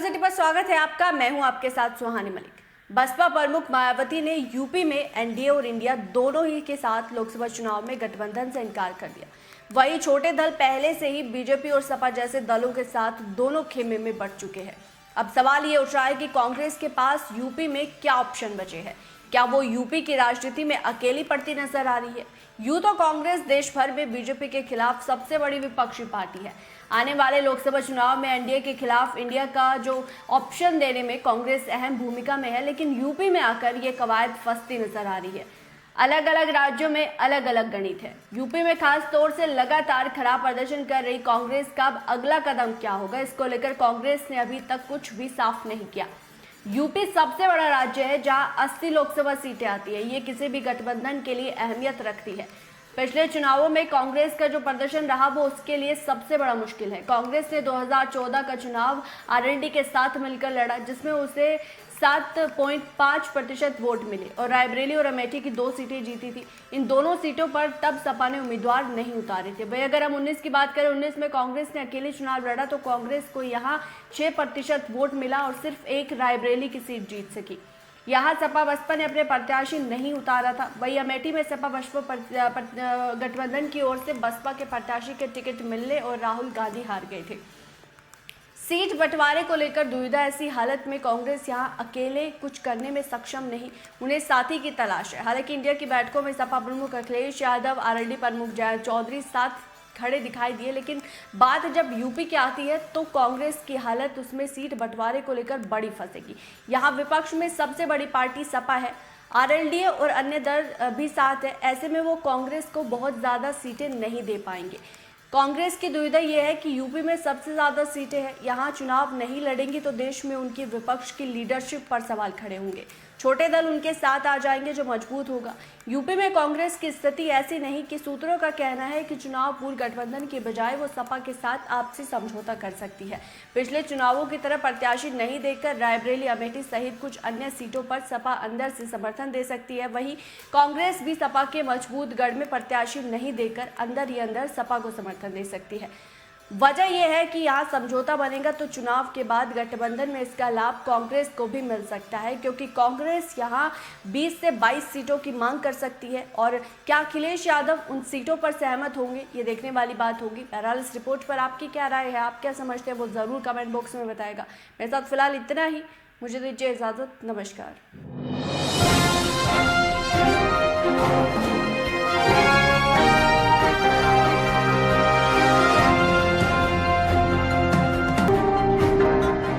City पर स्वागत है आपका। मैं हूं आपके साथ सुहानी मलिक। बसपा प्रमुख मायावती ने यूपी में एनडीए और इंडिया दोनों ही के साथ लोकसभा चुनाव में गठबंधन से इनकार कर दिया। वहीं छोटे दल पहले से ही बीजेपी और सपा जैसे दलों के साथ दोनों खेमे में बढ़ चुके हैं। अब सवाल ये उठ रहा है कि कांग्रेस के पास यूपी में क्या ऑप्शन बचे हैं। क्या वो यूपी की राजनीति में अकेली पड़ती नजर आ रही है? यूं तो कांग्रेस देश भर में बीजेपी के खिलाफ सबसे बड़ी विपक्षी पार्टी है। आने वाले लोकसभा चुनाव में एनडीए के खिलाफ इंडिया का जो ऑप्शन देने में कांग्रेस अहम भूमिका में है, लेकिन यूपी में आकर ये कवायद फंसती नजर आ रही है। अलग अलग राज्यों में अलग अलग गणित है। यूपी में खास तौर से लगातार खराब प्रदर्शन कर रही कांग्रेस का अब अगला कदम क्या होगा, इसको लेकर कांग्रेस ने अभी तक कुछ भी साफ नहीं किया। यूपी सबसे बड़ा राज्य है जहां 80 लोकसभा सीटें आती है। ये किसी भी गठबंधन के लिए अहमियत रखती है। पिछले चुनावों में कांग्रेस का जो प्रदर्शन रहा वो उसके लिए सबसे बड़ा मुश्किल है। कांग्रेस ने 2014 का चुनाव आरएलडी के साथ मिलकर लड़ा, जिसमें उसे 7.5% वोट मिले और रायबरेली और अमेठी की 2 सीटें जीती थी। इन दोनों सीटों पर तब सपा ने उम्मीदवार नहीं उतारे थे। भाई अगर हम 19 की बात करें, 19 में कांग्रेस ने अकेले चुनाव लड़ा तो कांग्रेस को यहाँ 6% वोट मिला और सिर्फ एक रायबरेली की सीट जीत सकी। यहाँ सपा बसपा ने अपने प्रत्याशी नहीं उतारा था। वही अमेठी में सपा बसपा गठबंधन की ओर से बसपा के प्रत्याशी के टिकट मिलने और राहुल गांधी हार गए थे। सीट बंटवारे को लेकर दुविधा। ऐसी हालत में कांग्रेस यहां अकेले कुछ करने में सक्षम नहीं, उन्हें साथी की तलाश है। हालांकि इंडिया की बैठकों में सपा प्रमुख अखिलेश यादव, आरएलडी प्रमुख जयंत चौधरी साथ खड़े दिखाई दिए, लेकिन बात जब यूपी की आती है तो कांग्रेस की हालत उसमें सीट बंटवारे को लेकर बड़ी फंसेगी। यहाँ विपक्ष में सबसे बड़ी पार्टी सपा है, आरएलडी और अन्य दल भी साथ है। ऐसे में वो कांग्रेस को बहुत ज़्यादा सीटें नहीं दे पाएंगे। कांग्रेस की दुविधा यह है कि यूपी में सबसे ज़्यादा सीटें हैं, यहाँ चुनाव नहीं लड़ेंगी तो देश में उनकी विपक्ष की लीडरशिप पर सवाल खड़े होंगे। छोटे दल उनके साथ आ जाएंगे जो मजबूत होगा। यूपी में कांग्रेस की स्थिति ऐसी नहीं कि सूत्रों का कहना है कि चुनाव पूर्व गठबंधन के बजाय वो सपा के साथ आपसी समझौता कर सकती है। पिछले चुनावों की तरह प्रत्याशी नहीं देकर रायबरेली, अमेठी सहित कुछ अन्य सीटों पर सपा अंदर से समर्थन दे सकती है। वहीं कांग्रेस भी सपा के मजबूत गढ़ में प्रत्याशी नहीं देकर अंदर ही अंदर सपा को समर्थन दे सकती है। वजह यह है कि यहाँ समझौता बनेगा तो चुनाव के बाद गठबंधन में इसका लाभ कांग्रेस को भी मिल सकता है, क्योंकि कांग्रेस यहाँ 20 से 22 सीटों की मांग कर सकती है। और क्या अखिलेश यादव उन सीटों पर सहमत होंगे, ये देखने वाली बात होगी। बहरहाल इस रिपोर्ट पर आपकी क्या राय है, आप क्या समझते हैं, वो ज़रूर कमेंट बॉक्स में बताएगा। मेरे साथ फिलहाल इतना ही, मुझे दीजिए इजाज़त। नमस्कार।